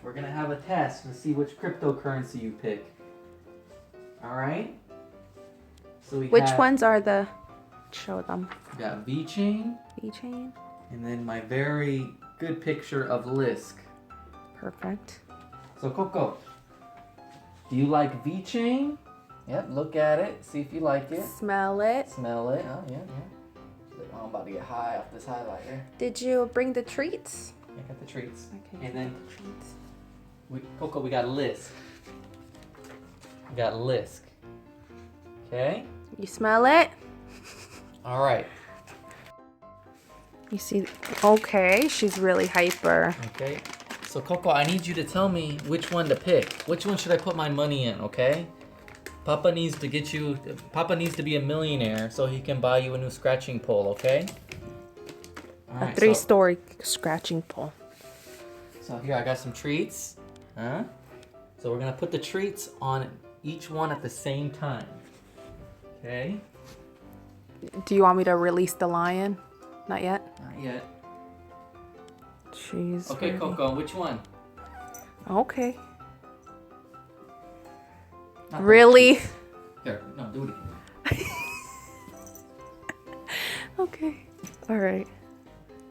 we're gonna have a test to see which cryptocurrency you pick. All right. So Which ones are the? Show them. We got VeChain. VeChain. And then my very good picture of Lisk. Perfect. So Coco, do you like VeChain? Yep, look at it, see if you like it. Smell it. Smell it. Oh, yeah. Oh, I'm about to get high off this highlighter. Did you bring the treats? I got the treats. Okay. And then, the treats. Coco, we got Lisk. We got Lisk. Okay? You smell it? All right. You see, okay, she's really hyper. Okay. So Coco, I need you to tell me which one to pick. Which one should I put my money in, okay? Papa needs to be a millionaire so he can buy you a new scratching pole, okay? All right, A 3-story scratching pole. So here, I got some treats. Huh? So we're gonna put the treats on each one at the same time. Okay? Do you want me to release the lion? Not yet? Not yet. She's Okay, ready. Coco, which one? Okay. Not Really? those. Here, no, do it again. Okay. All right.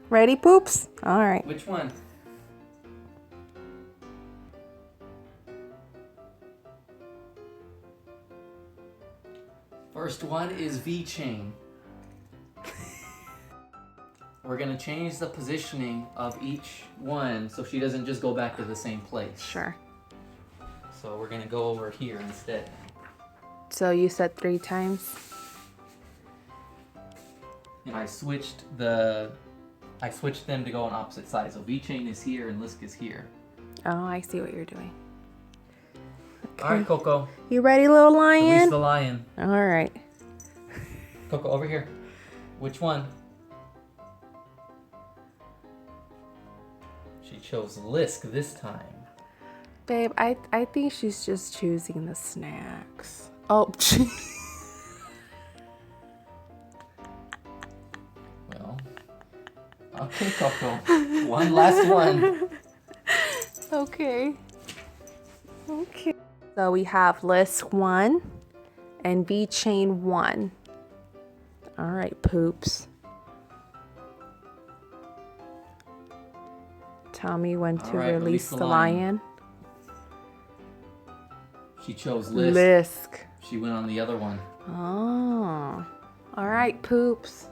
Ready, Poops? All right. Which one? First one is VeChain. We're gonna change the positioning of each one so she doesn't just go back to the same place. Sure. So we're gonna go over here instead. So you said 3 times? And I switched them to go on opposite sides. So VeChain is here and Lisk is here. Oh, I see what you're doing. Okay. All right, Coco. You ready, little lion? Release the lion. All right. Coco, over here. Which one? She chose Lisk this time. Babe, I think she's just choosing the snacks. Oh, Well, okay, Coco. One last one. okay. Okay. So we have Lisk 1 and VeChain 1. All right, Poops. Tell me when to release the lion. She chose Lisk. Lisk. She went on the other one. Oh. All right, Poops.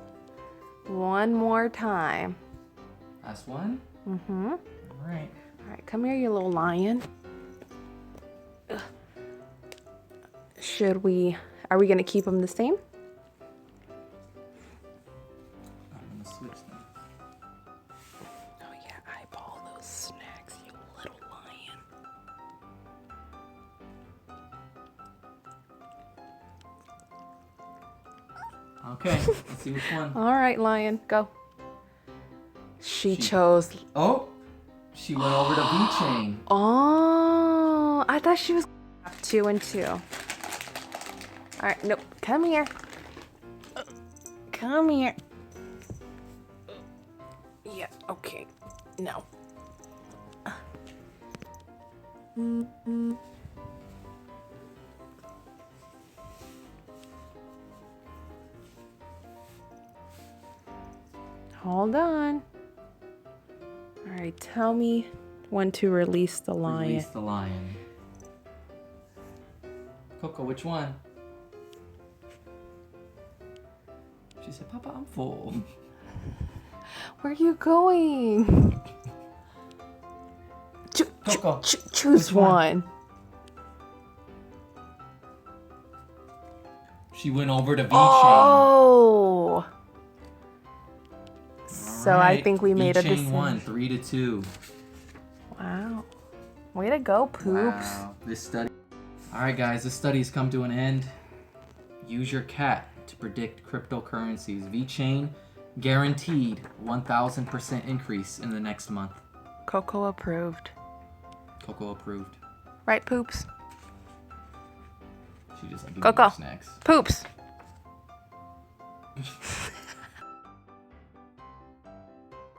One more time. Last one? Mm-hmm. All right. All right, come here, you little lion. Ugh. Are we gonna keep them the same? I'm gonna switch them. Oh yeah, eyeball those snacks, you little lion. Okay, let's see which one. All right, lion, go. She chose. Oh, she went over to VeChain. Oh, I thought she was 2 and 2. All right, nope. Come here. Come here. Yeah. Okay. No. Hold on. All right, tell me when to release the lion. Release the lion. Coco, which one? She said, Papa, I'm full. Where are you going? Coco, Choose which one? one. She went over to VeChain. Oh. So I Alright, think we made a VeChain decision. won 3-2. Wow. Way to go, Poops. Wow. This study. All right, guys, this study's come to an end. Use your cat to predict cryptocurrencies. VeChain guaranteed 1,000% increase in the next month. Coco approved. Coco approved. Right, Poops? She just like Coco. snacks. Poops.